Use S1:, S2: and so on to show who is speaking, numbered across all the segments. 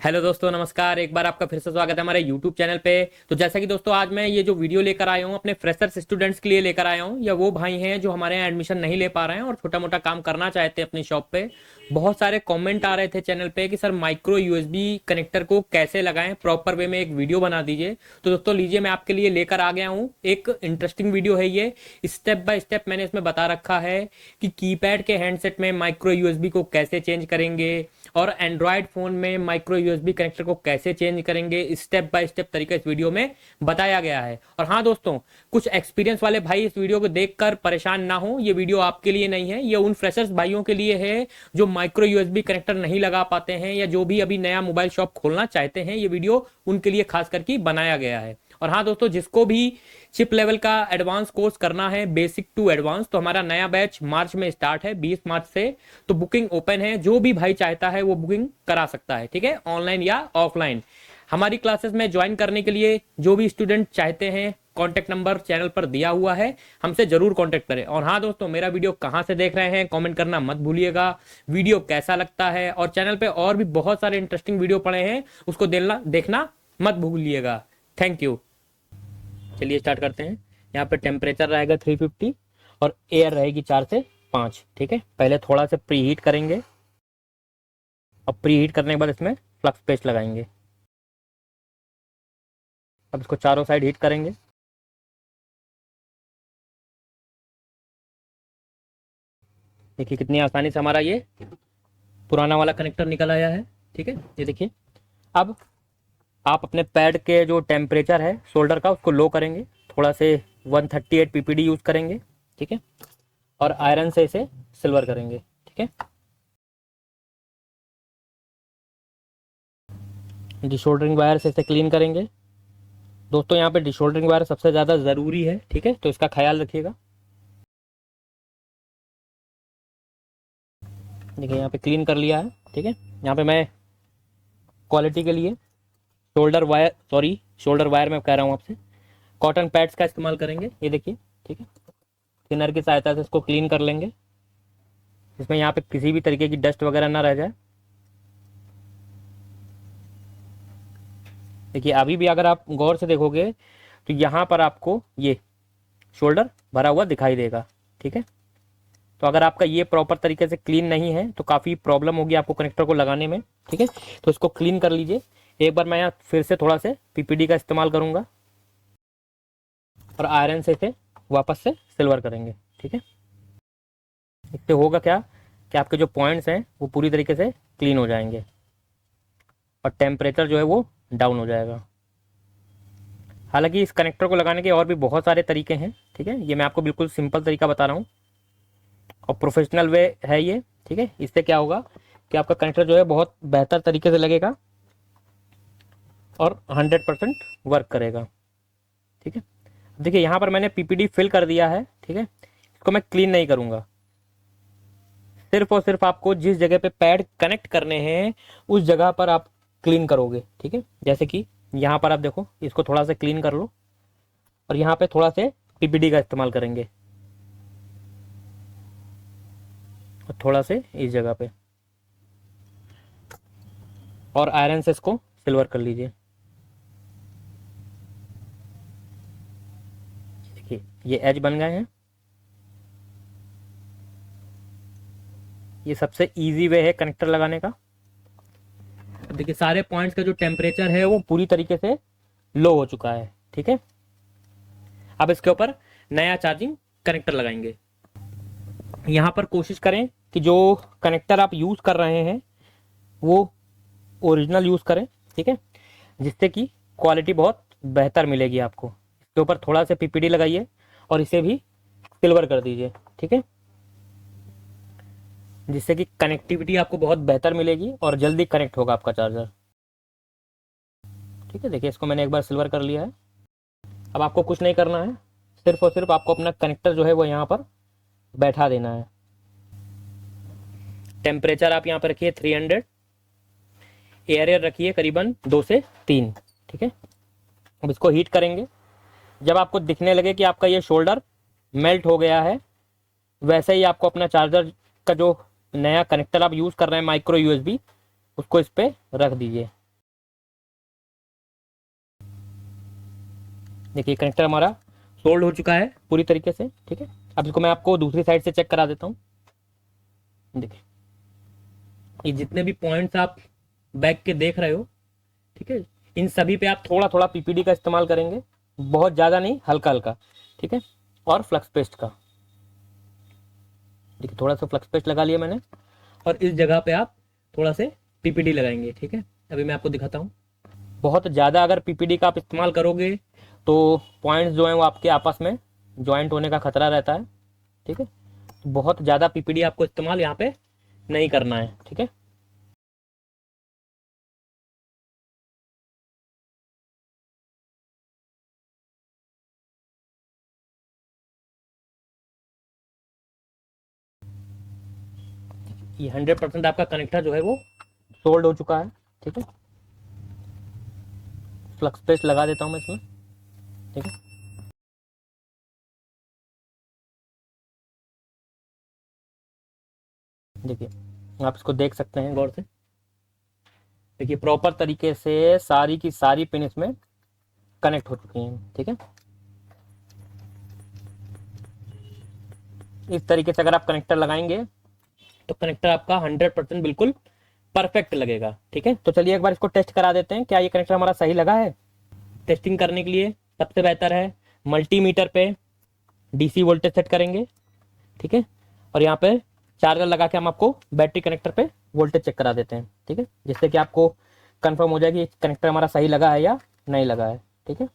S1: Hello दोस्तों, नमस्कार। एक बार आपका फिर से स्वागत है हमारे YouTube चैनल पे। तो जैसा कि दोस्तों आज मैं ये जो वीडियो लेकर आया हूँ अपने फ्रेशर्स स्टूडेंट्स के लिए लेकर आया हूँ, या वो भाई हैं जो हमारे यहाँ एडमिशन नहीं ले पा रहे हैं और छोटा मोटा काम करना चाहते हैं अपनी शॉप पे। बहुत सारे कमेंट आ रहे थे चैनल पे कि सर माइक्रो यूएसबी कनेक्टर को कैसे लगाएं, प्रॉपर वे में एक वीडियो बना दीजिए। तो दोस्तों लीजिए, मैं आपके लिए लेकर आ गया हूँ एक इंटरेस्टिंग वीडियो है ये। स्टेप बाय स्टेप मैंने इसमें बता रखा है कि कीपैड के हैंडसेट में माइक्रो यूएसबी को कैसे चेंज करेंगे और एंड्रॉयड फोन में माइक्रो यूएसबी कनेक्टर को कैसे चेंज करेंगे। स्टेप बाय स्टेप तरीका इस वीडियो में बताया गया है। और हाँ दोस्तों, कुछ एक्सपीरियंस वाले भाई इस वीडियो को देखकर परेशान ना हो, ये वीडियो आपके लिए नहीं है, ये उन फ्रेशर्स भाइयों के लिए है जो माइक्रो यूएसबी कनेक्टर नहीं लगा पाते हैं या जो भी अभी नया मोबाइल शॉप खोलना चाहते हैं। ये वीडियो उनके लिए खास करके बनाया गया है। और हाँ दोस्तों, जिसको भी चिप लेवल का एडवांस कोर्स करना है, बेसिक टू एडवांस, तो हमारा नया बैच मार्च में स्टार्ट है, 20 मार्च से। तो बुकिंग ओपन है, जो भी भाई चाहता है वो बुकिंग करा सकता है, ठीक है, ऑनलाइन या ऑफलाइन। हमारी क्लासेस में ज्वाइन करने के लिए जो भी स्टूडेंट चाहते हैं, कॉन्टेक्ट नंबर चैनल पर दिया हुआ है, हमसे जरूर कॉन्टेक्ट करें। और हाँ दोस्तों, मेरा वीडियो कहाँ से देख रहे हैं कमेंट करना मत भूलिएगा। वीडियो कैसा लगता है, और चैनल पे और भी बहुत सारे इंटरेस्टिंग वीडियो पड़े हैं, उसको देखना मत भूलिएगा। Thank you. चलिए स्टार्ट करते हैं। यहाँ पे टेम्परेचर रहेगा 350 और एयर रहेगी 4 से 5, ठीक है। पहले थोड़ा सा प्री हीट करेंगे और प्री हीट करने के बाद इसमें फ्लक्स पेस्ट लगाएंगे। अब इसको चारों साइड हीट करेंगे। देखिए कितनी आसानी से हमारा ये पुराना वाला कनेक्टर निकल आया है, ठीक है। ये देखिए, अब आप अपने पैड के जो टेम्परेचर है शोल्डर का उसको लो करेंगे, थोड़ा से 138 पीपीडी यूज करेंगे, ठीक है। और आयरन से इसे सिल्वर करेंगे, ठीक है। डिशोल्डरिंग वायर से इसे क्लीन करेंगे। दोस्तों यहाँ पे डिशोल्डरिंग वायर सबसे ज़्यादा ज़रूरी है, ठीक है, तो इसका ख्याल रखिएगा। देखिए यहाँ पे क्लीन कर लिया है, ठीक है। यहाँ पे मैं क्वालिटी के लिए शोल्डर वायर मैं कह रहा हूँ आपसे, कॉटन पैड्स का इस्तेमाल करेंगे। ये देखिए, ठीक है। थिनर की सहायता से इसको क्लीन कर लेंगे, इसमें यहाँ पे किसी भी तरीके की डस्ट वगैरह ना रह जाए। देखिए अभी भी अगर आप गौर से देखोगे तो यहाँ पर आपको ये शोल्डर भरा हुआ दिखाई देगा, ठीक है। तो अगर आपका ये प्रॉपर तरीके से क्लीन नहीं है तो काफ़ी प्रॉब्लम होगी आपको कनेक्टर को लगाने में, ठीक है। तो इसको क्लीन कर लीजिए। एक बार मैं यहाँ फिर से थोड़ा से पीपीडी का इस्तेमाल करूँगा और आयरन से इसे वापस से सिल्वर करेंगे, ठीक है। इससे होगा क्या कि आपके जो पॉइंट्स हैं वो पूरी तरीके से क्लीन हो जाएंगे और टेम्परेचर जो है वो डाउन हो जाएगा। हालांकि इस कनेक्टर को लगाने के और भी बहुत सारे तरीके हैं, ठीक है। ये मैं आपको बिल्कुल सिंपल तरीका बता रहा हूँ और प्रोफेशनल वे है ये, ठीक है। इससे क्या होगा कि आपका कनेक्टर जो है बहुत बेहतर तरीके से लगेगा और 100% वर्क करेगा, ठीक है। देखिए यहाँ पर मैंने पीपीडी फिल कर दिया है, ठीक है। इसको मैं क्लीन नहीं करूँगा, सिर्फ और सिर्फ आपको जिस जगह पे पैड कनेक्ट करने हैं उस जगह पर आप क्लीन करोगे, ठीक है। जैसे कि यहाँ पर आप देखो, इसको थोड़ा सा क्लीन कर लो और यहाँ पे थोड़ा से पीपीडी का इस्तेमाल करेंगे और थोड़ा से इस जगह पे, और आयरन से इसको सिल्वर कर लीजिए। देखिए ये एज बन गए हैं। ये सबसे इजी वे है कनेक्टर लगाने का। देखिए सारे पॉइंट्स का जो टेम्परेचर है वो पूरी तरीके से लो हो चुका है, ठीक है। अब इसके ऊपर नया चार्जिंग कनेक्टर लगाएंगे। यहाँ पर कोशिश करें कि जो कनेक्टर आप यूज़ कर रहे हैं वो ओरिजिनल यूज़ करें, ठीक है, जिससे कि क्वालिटी बहुत बेहतर मिलेगी आपको। इसके ऊपर थोड़ा सा पीपीडी लगाइए और इसे भी सिल्वर कर दीजिए, ठीक है, जिससे कि कनेक्टिविटी आपको बहुत बेहतर मिलेगी और जल्दी कनेक्ट होगा आपका चार्जर, ठीक है। देखिए इसको मैंने एक बार सिल्वर कर लिया है। अब आपको कुछ नहीं करना है, सिर्फ और सिर्फ आपको अपना कनेक्टर जो है वो यहाँ पर बैठा देना है। टेम्परेचर आप यहाँ पर रखिए 300, एयर रखिए करीबन 2 से 3, ठीक है। अब इसको हीट करेंगे। जब आपको दिखने लगे कि आपका ये शोल्डर मेल्ट हो गया है, वैसे ही आपको अपना चार्जर का जो नया कनेक्टर आप यूज़ कर रहे हैं माइक्रो यूएसबी, उसको इस पर रख दीजिए। देखिए कनेक्टर हमारा सोल्ड हो चुका है पूरी तरीके से, ठीक है। अब इसको मैं आपको दूसरी साइड से चेक करा देता हूँ। देखिए ये जितने भी पॉइंट्स आप बैक के देख रहे हो, ठीक है, इन सभी पे आप थोड़ा थोड़ा पीपीडी का इस्तेमाल करेंगे, बहुत ज़्यादा नहीं, हल्का हल्का, ठीक है। और फ्लक्स पेस्ट का, देखिए थोड़ा सा फ्लक्स पेस्ट लगा लिया मैंने, और इस जगह पे आप थोड़ा से पीपीडी लगाएंगे, ठीक है। अभी मैं आपको दिखाता हूँ। बहुत ज़्यादा अगर पीपीडी का आप इस्तेमाल करोगे तो पॉइंट्स जो हैं वो आपके आपस में ज्वाइंट होने का खतरा रहता है, ठीक है। तो बहुत ज़्यादा पीपीडी आपको इस्तेमाल यहाँ पे नहीं करना है, ठीक है। ये 100% आपका कनेक्टर जो है वो सोल्ड हो चुका है, ठीक है। फ्लक्स पेस्ट लगा देता हूँ मैं इसमें, ठीक है। देखिए आप इसको देख सकते हैं गौर से। देखिए प्रॉपर तरीके से सारी की सारी पिन इसमें कनेक्ट हो चुकी हैं, ठीक है। इस तरीके से अगर आप कनेक्टर लगाएंगे तो कनेक्टर आपका 100% बिल्कुल परफेक्ट लगेगा, ठीक है। तो चलिए एक बार इसको टेस्ट करा देते हैं, क्या ये कनेक्टर हमारा सही लगा है। टेस्टिंग करने के लिए सबसे बेहतर है मल्टीमीटर पे डीसी वोल्टेज सेट करेंगे, ठीक है। और यहाँ पे चार्जर लगा के हम आपको बैटरी कनेक्टर पे वोल्टेज चेक करा देते हैं, ठीक है, जिससे कि आपको कंफर्म हो जाए कि कनेक्टर हमारा सही लगा है या नहीं लगा है, ठीक है।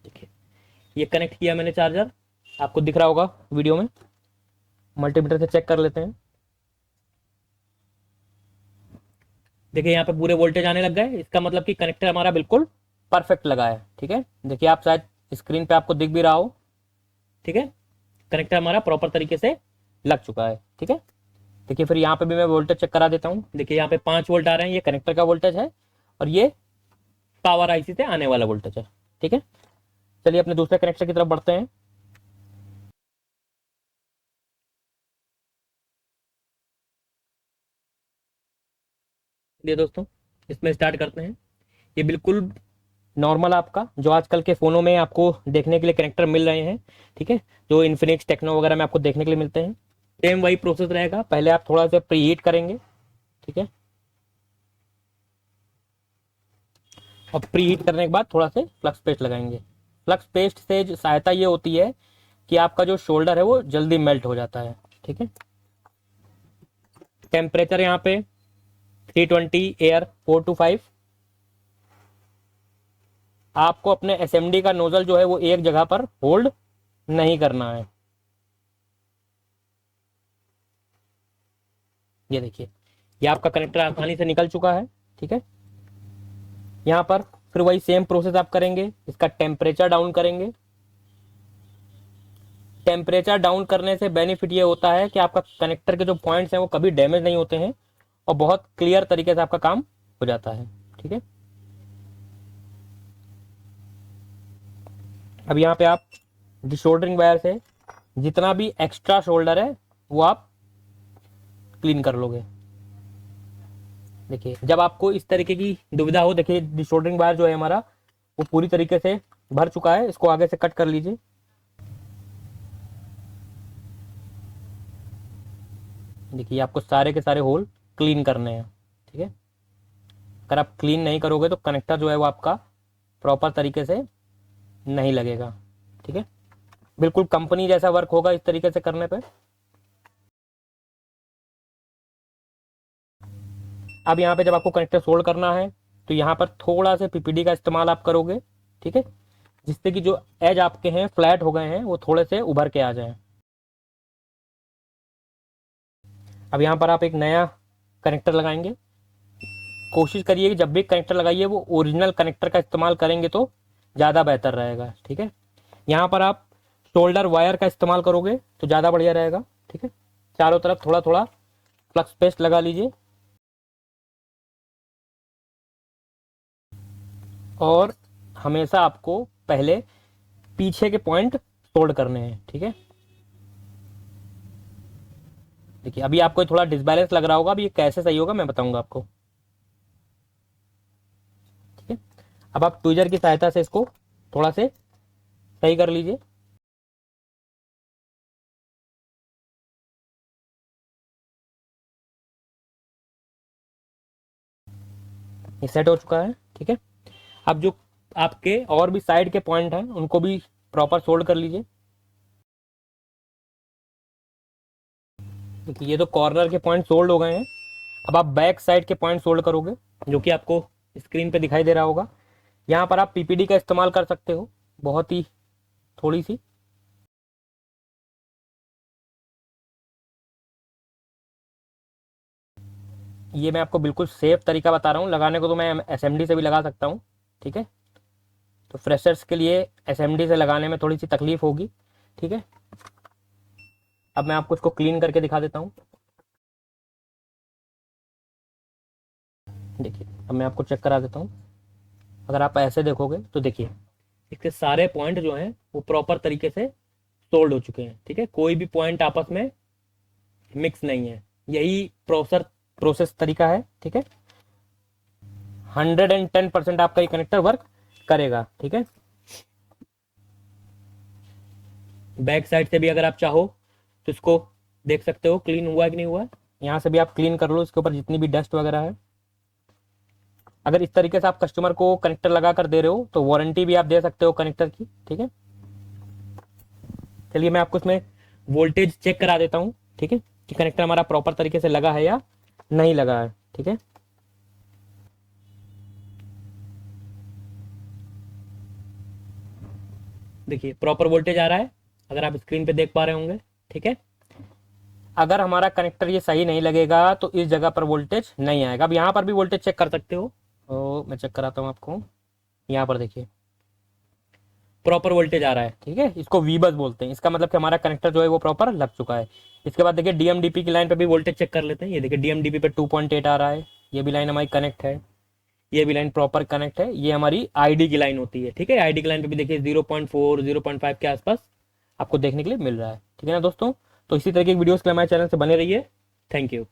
S1: देखिए ये कनेक्ट किया मैंने चार्जर, आपको दिख रहा होगा वीडियो में। मल्टीमीटर से चेक कर लेते हैं। देखिए यहाँ पे पूरे वोल्टेज आने लग गए, इसका मतलब कि कनेक्टर हमारा बिल्कुल परफेक्ट लगा है, ठीक है। देखिए आप शायद स्क्रीन पे आपको दिख भी रहा हो, ठीक है। कनेक्टर हमारा प्रॉपर तरीके से लग चुका है, ठीक है। देखिए फिर यहाँ पे भी मैं वोल्टेज चेक करा देता हूँ। देखिए यहाँ पे 5 वोल्ट आ रहे हैं, ये कनेक्टर का वोल्टेज है, और ये पावर आईसी से आने वाला वोल्टेज है, ठीक है। चलिए अपने दूसरे कनेक्टर की तरफ बढ़ते हैं। ये दोस्तों इसमें स्टार्ट करते हैं। ये बिल्कुल नॉर्मल आपका जो आजकल के फ़ोनों में आपको देखने के लिए कनेक्टर मिल रहे हैं, ठीक है, जो इन्फिनिक्स टेक्नो वगैरह में आपको देखने के लिए मिलते हैं। सेम वही प्रोसेस रहेगा, पहले आप थोड़ा सा प्री हीट करेंगे, ठीक है। और प्री हीट करने के बाद थोड़ा से फ्लक्स पेस्ट लगाएंगे। फ्लक्स पेस्ट से सहायता ये होती है कि आपका जो शोल्डर है वो जल्दी मेल्ट हो जाता है, ठीक है। टेम्परेचर यहाँ पे 320 एयर 4 to 5। आपको अपने एसएमडी का नोजल जो है वो एक जगह पर होल्ड नहीं करना है। ये देखिए ये आपका कनेक्टर आसानी से निकल चुका है, ठीक है। यहाँ पर फिर वही सेम प्रोसेस आप करेंगे, इसका टेम्परेचर डाउन करेंगे। टेम्परेचर डाउन करने से बेनिफिट ये होता है कि आपका कनेक्टर के जो पॉइंट्स हैं वो कभी डैमेज नहीं होते हैं, और बहुत क्लियर तरीके से आपका काम हो जाता है, ठीक है। अब यहाँ पे आप डिशोल्डरिंग वायर से जितना भी एक्स्ट्रा शोल्डर है वो आप क्लीन कर लोगे। देखिए जब आपको इस तरीके की दुविधा हो, देखिए डिशोल्डरिंग वायर जो है हमारा वो पूरी तरीके से भर चुका है, इसको आगे से कट कर लीजिए। देखिए आपको सारे के सारे होल क्लीन करने हैं, ठीक है। अगर आप क्लीन नहीं करोगे तो कनेक्टर जो है वो आपका प्रॉपर तरीके से नहीं लगेगा, ठीक है। बिल्कुल कंपनी जैसा वर्क होगा इस तरीके से करने पे। अब यहाँ पे जब आपको कनेक्टर सोल्ड करना है तो यहाँ पर थोड़ा सा पीपीडी का इस्तेमाल आप करोगे, ठीक है, जिससे कि जो एज आपके हैं फ्लैट हो गए हैं वो थोड़े से उभर के आ जाएं। अब यहाँ पर आप एक नया कनेक्टर लगाएंगे। कोशिश करिए कि जब भी कनेक्टर लगाइए वो ओरिजिनल कनेक्टर का इस्तेमाल करेंगे तो ज़्यादा बेहतर रहेगा, ठीक है। यहाँ पर आप शोल्डर वायर का इस्तेमाल करोगे तो ज़्यादा बढ़िया रहेगा, ठीक है। चारों तरफ थोड़ा थोड़ा फ्लक्स पेस्ट लगा लीजिए, और हमेशा आपको पहले पीछे के पॉइंट सोल्ड करने हैं, ठीक है। देखिए अभी आपको थोड़ा डिसबैलेंस लग रहा होगा, अभी ये कैसे सही होगा मैं बताऊंगा आपको, ठीक है। अब आप ट्विजर की सहायता से इसको थोड़ा से सही कर लीजिए। ये सेट हो चुका है, ठीक है। अब जो आपके और भी साइड के पॉइंट हैं उनको भी प्रॉपर सोल्ड कर लीजिए। देखिए ये तो कॉर्नर के पॉइंट सोल्ड हो गए हैं। अब आप बैक साइड के पॉइंट सोल्ड करोगे, जो कि आपको स्क्रीन पे दिखाई दे रहा होगा। यहाँ पर आप पीपीडी का इस्तेमाल कर सकते हो, बहुत ही थोड़ी सी। ये मैं आपको बिल्कुल सेफ तरीका बता रहा हूँ लगाने को, तो मैं एसएमडी से भी लगा सकता हूँ, ठीक है। तो फ्रेशर्स के लिए एसएमडी से लगाने में थोड़ी सी तकलीफ होगी, ठीक है। अब मैं आपको इसको क्लीन करके दिखा देता हूँ। देखिए अब मैं आपको चेक करा देता हूँ। अगर आप ऐसे देखोगे तो देखिए इसके सारे पॉइंट जो हैं वो प्रॉपर तरीके से सोल्ड हो चुके हैं, ठीक है। कोई भी पॉइंट आपस में मिक्स नहीं है। यही प्रोसेस तरीका है, ठीक है। 110% आपका ये कनेक्टर वर्क करेगा, ठीक है। बैक साइड से भी अगर आप चाहो तो इसको देख सकते हो क्लीन हुआ है कि नहीं हुआ है। यहाँ से भी आप क्लीन कर लो इसके ऊपर जितनी भी डस्ट वगैरह है। अगर इस तरीके से आप कस्टमर को कनेक्टर लगा कर दे रहे हो तो वारंटी भी आप दे सकते हो कनेक्टर की, ठीक है। चलिए मैं आपको इसमें वोल्टेज चेक करा देता हूँ, ठीक है, कि कनेक्टर हमारा प्रॉपर तरीके से लगा है या नहीं लगा है, ठीक है। देखिए प्रॉपर वोल्टेज आ रहा है, अगर आप स्क्रीन पे देख पा रहे होंगे, ठीक है। अगर हमारा कनेक्टर ये सही नहीं लगेगा तो इस जगह पर वोल्टेज नहीं आएगा। अब यहाँ पर भी वोल्टेज चेक कर सकते हो, तो मैं चेक कराता हूँ आपको। यहाँ पर देखिए प्रॉपर वोल्टेज आ रहा है, ठीक है। इसको वी बस बोलते हैं, इसका मतलब कि हमारा कनेक्टर जो है वो प्रॉपर लग चुका है। इसके बाद देखिए डीएमडीपी की लाइन पे भी वोल्टेज चेक कर लेते हैं। ये देखिए डीएमडीपी पे 2.8 आ रहा है। ये भी लाइन हमारी कनेक्ट है, ये भी लाइन प्रॉपर कनेक्ट है। ये हमारी आईडी की लाइन होती है, ठीक है। आईडी की लाइन पे भी देखिए 0.4 0.5 के आसपास आपको देखने के लिए मिल रहा है, ठीक है ना दोस्तों। तो इसी तरह की वीडियोस के लिए हमारे चैनल से बने रहिए। Thank you.